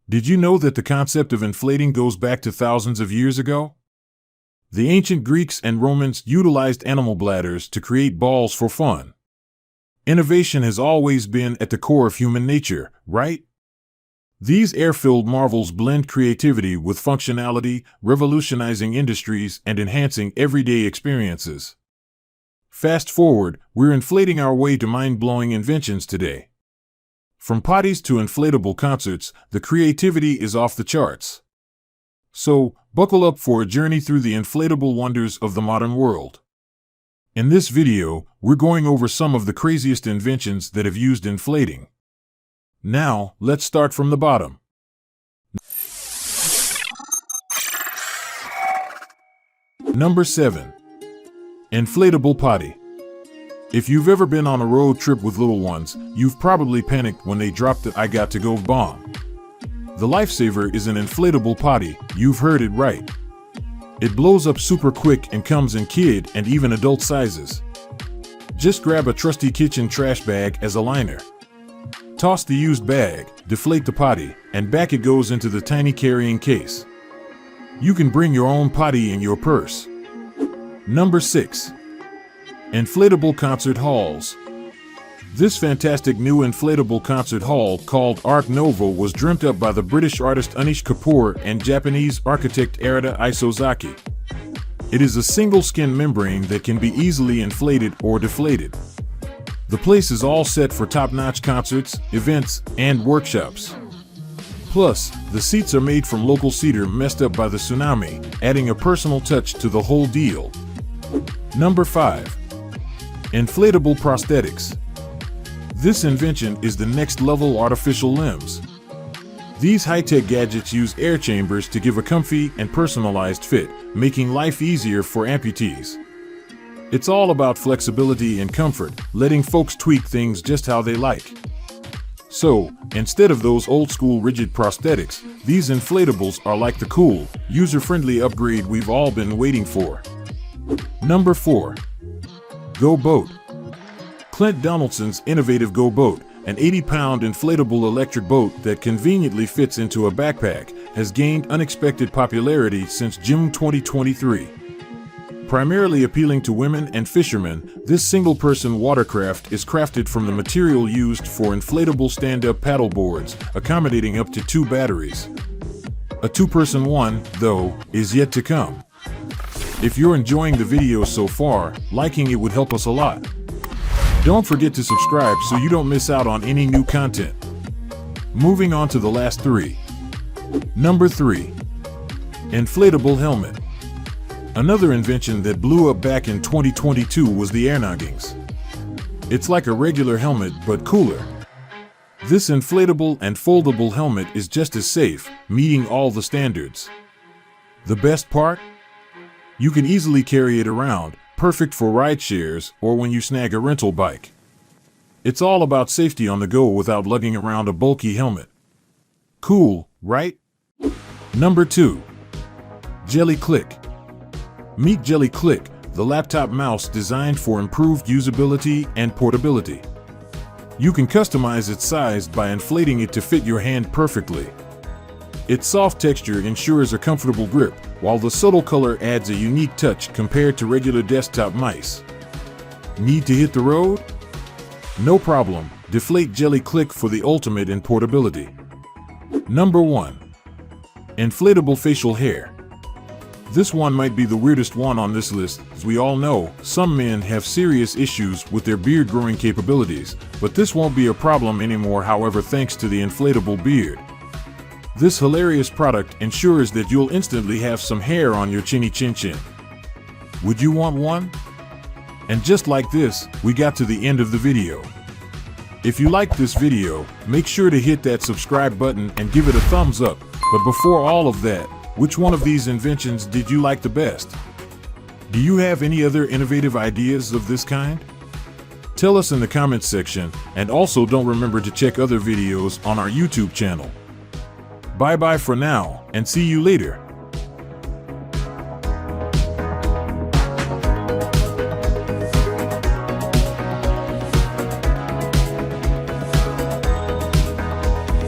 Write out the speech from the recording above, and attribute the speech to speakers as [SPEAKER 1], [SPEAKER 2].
[SPEAKER 1] Did you know that the concept of inflating goes back to thousands of years ago? The ancient Greeks and Romans utilized animal bladders to create balls for fun. Innovation has always been at the core of human nature, right? These air-filled marvels blend creativity with functionality, revolutionizing industries and enhancing everyday experiences. Fast forward, we're inflating our way to mind-blowing inventions today. From potties to inflatable concerts, the creativity is off the charts. So, buckle up for a journey through the inflatable wonders of the modern world. In this video, we're going over some of the craziest inventions that have used inflating. Now, let's start from the bottom. Number 7. Inflatable potty. If you've ever been on a road trip with little ones, you've probably panicked when they dropped the "I got to go" bomb. The lifesaver is an inflatable potty, you've heard it right. It blows up super quick and comes in kid and even adult sizes. Just grab a trusty kitchen trash bag as a liner. Toss the used bag, deflate the potty, and back it goes into the tiny carrying case. You can bring your own potty in your purse. Number 6. Inflatable concert halls. This fantastic new inflatable concert hall called Art Nouveau was dreamt up by the British artist Anish Kapoor and Japanese architect Arata Isozaki. It is a single skin membrane that can be easily inflated or deflated. The place is all set for top-notch concerts, events, and workshops. Plus, the seats are made from local cedar messed up by the tsunami, adding a personal touch to the whole deal. Number 5. Inflatable prosthetics. This invention is the next-level artificial limbs. These high-tech gadgets use air chambers to give a comfy and personalized fit, making life easier for amputees. It's all about flexibility and comfort, letting folks tweak things just how they like. So, instead of those old-school rigid prosthetics, these inflatables are like the cool, user-friendly upgrade we've all been waiting for. Number 4. Go Boat. Clint Donaldson's innovative Go Boat, an 80-pound inflatable electric boat that conveniently fits into a backpack, has gained unexpected popularity since June 2023. Primarily appealing to women and fishermen, this single-person watercraft is crafted from the material used for inflatable stand-up paddle boards, accommodating up to 2 batteries. A 2-person one, though, is yet to come. If you're enjoying the video so far, liking it would help us a lot. Don't forget to subscribe so you don't miss out on any new content. Moving on to the last 3. Number 3. Inflatable helmet. Another invention that blew up back in 2022 was the airnoggings. It's like a regular helmet but cooler. This inflatable and foldable helmet is just as safe, meeting all the standards. The best part? You can easily carry it around, perfect for ride shares or when you snag a rental bike. It's all about safety on the go without lugging around a bulky helmet. Cool, right? Number 2. Jelly Click. Meet Jelly Click, the laptop mouse designed for improved usability and portability. You can customize its size by inflating it to fit your hand perfectly. Its soft texture ensures a comfortable grip, while the subtle color adds a unique touch compared to regular desktop mice. Need to hit the road? No problem, deflate Jelly Click for the ultimate in portability. Number 1. Inflatable facial hair. This one might be the weirdest one on this list. As we all know, some men have serious issues with their beard growing capabilities, but this won't be a problem anymore, however, thanks to the inflatable beard. This hilarious product ensures that you'll instantly have some hair on your chinny chin chin. Would you want one? And just like this, we got to the end of the video. If you liked this video, make sure to hit that subscribe button and give it a thumbs up. But before all of that, which one of these inventions did you like the best? Do you have any other innovative ideas of this kind? Tell us in the comments section, and also don't remember to check other videos on our YouTube channel. Bye bye for now, and see you later.